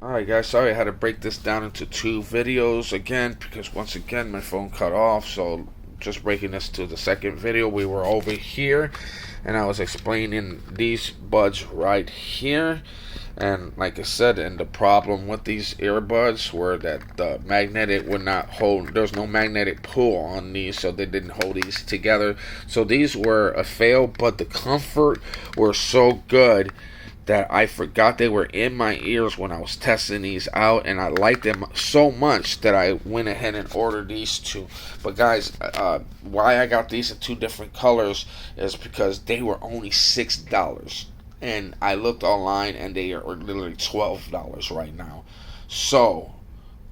Alright guys, sorry I had to break this down into two videos again because once again my phone cut off, so just breaking this to the second video. We were over here and I was explaining these buds right here, and like I said, and the problem with these earbuds were that the magnetic would not hold, there's no magnetic pull on these, so they didn't hold these together. So these were a fail, but the comfort were so good that I forgot they were in my ears when I was testing these out, and I liked them so much that I went ahead and ordered these two. But guys, why I got these in two different colors is because they were only $6, and I looked online and they are literally $12 right now. So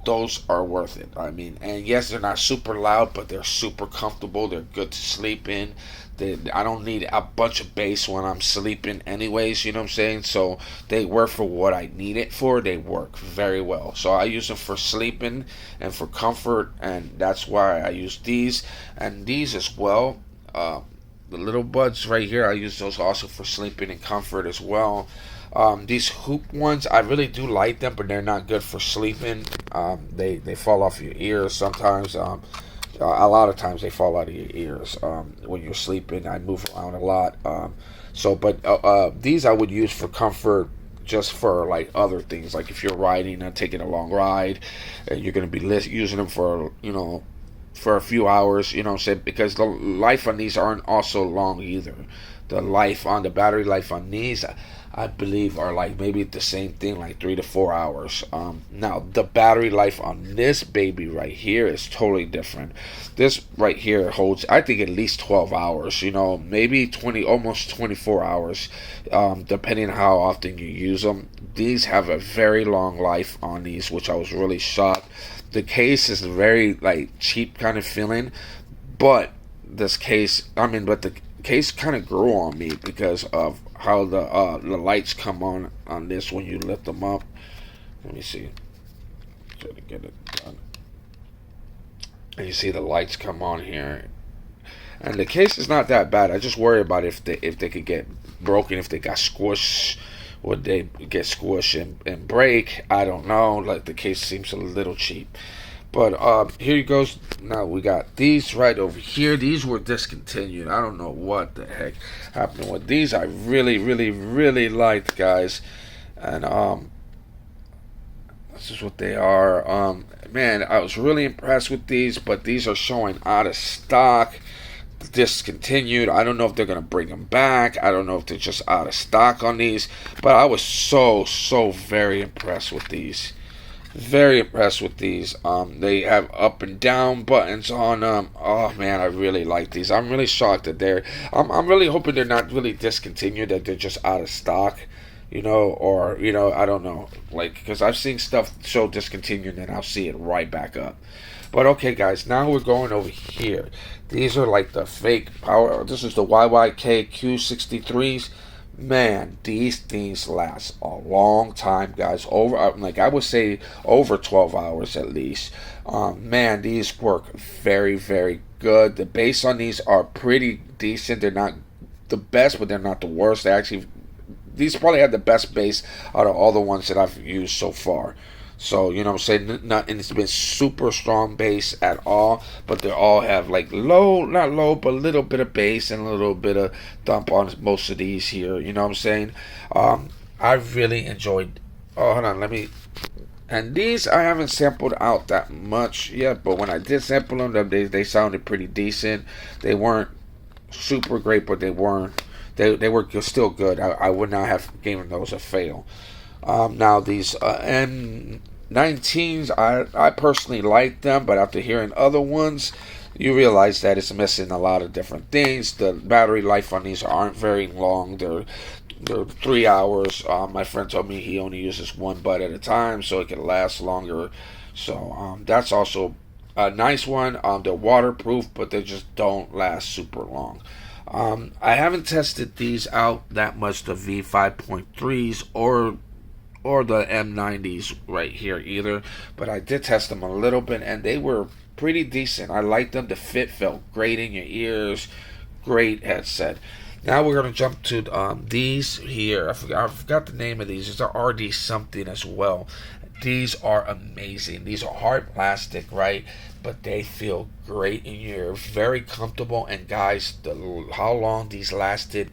those are worth it. I mean, and yes, they're not super loud, but they're super comfortable. They're good to sleep in. I don't need a bunch of bass when I'm sleeping anyways, you know what I'm saying? So they work for what I need it for. They work very well. So I use them for sleeping and for comfort, and that's why I use these. And these as well. The little buds right here, I use those also for sleeping and comfort as well. These hoop ones, I really do like them, but they're not good for sleeping. They fall off your ears sometimes. A lot of times they fall out of your ears when you're sleeping. I move around a lot. But these I would use for comfort, just for like other things, like if you're riding and taking a long ride, and you're going to be using them for, for a few hours, you know what I'm saying? Because the life on these aren't also long either. The battery life on these, I believe, are like maybe the same thing, like 3 to 4 hours. Now the battery life on this baby right here is totally different. This right here holds, I think, at least 12 hours. Maybe 20, almost 24 hours, depending on how often you use them. These have a very long life on these, which I was really shocked. The case is very like cheap kind of feeling, but but the case kind of grew on me because of how the lights come on this when you lift them up. Let me see. Try to get it done. And you see the lights come on here, and the case is not that bad. I just worry about if they could get broken, if they got squished. Would they get squished and break? I don't know. Like, the case seems a little cheap. But here goes. Now we got these right over here. These were discontinued. I don't know what the heck happened with these. I really, really, really liked, guys. And this is what they are. Man, I was really impressed with these, but these are showing out of stock, discontinued. I don't know if they're gonna bring them back. I don't know if they're just out of stock on these. But I was so very impressed with these. Very impressed with these. They have up and down buttons on them. Oh man, I really like these. I'm really shocked that I'm really hoping they're not really discontinued. That they're just out of stock. Or I don't know. Like, because I've seen stuff show discontinued and I'll see it right back up. But okay, guys, now we're going over here. These are like the fake power. This is the YYK Q63s. Man, these things last a long time, guys. Like I would say, over 12 hours at least. Man, these work very, very good. The bass on these are pretty decent. They're not the best, but they're not the worst. These probably have the best bass out of all the ones that I've used so far. So, you know what I'm saying? And it's been super strong bass at all, but they all have like not low, but a little bit of bass and a little bit of thump on most of these here. You know what I'm saying? I really enjoyed. Oh, hold on, And these I haven't sampled out that much yet, but when I did sample them, they sounded pretty decent. They weren't super great, but they weren't. They were still good. I would not have given those a fail. Now these M19s, I personally like them, but after hearing other ones, you realize that it's missing a lot of different things. The battery life on these aren't very long. They're 3 hours. My friend told me he only uses one bud at a time, so it can last longer. So that's also a nice one. They're waterproof, but they just don't last super long. I haven't tested these out that much, the V5.3s or the M90s right here either, but I did test them a little bit and they were pretty decent. I liked them. The fit felt great in your ears. Great headset. Now we're going to jump to these here. I forgot the name of these. It's a RD something as well. These are amazing. These are hard plastic, right? But they feel great and you're very comfortable. And guys, how long these lasted